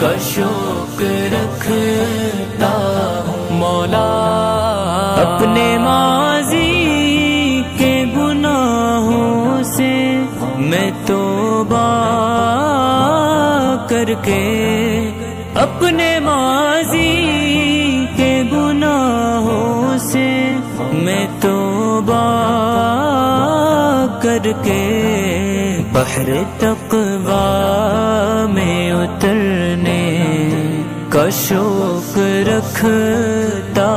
کا شوق رکھتا ہوں مولا، اپنے ماضی کے گناہوں سے میں توبہ کر کے، اپنے ماضی کے گناہوں سے میں توبہ کر کے بحر تقویٰ میں اترنے کا شوق رکھتا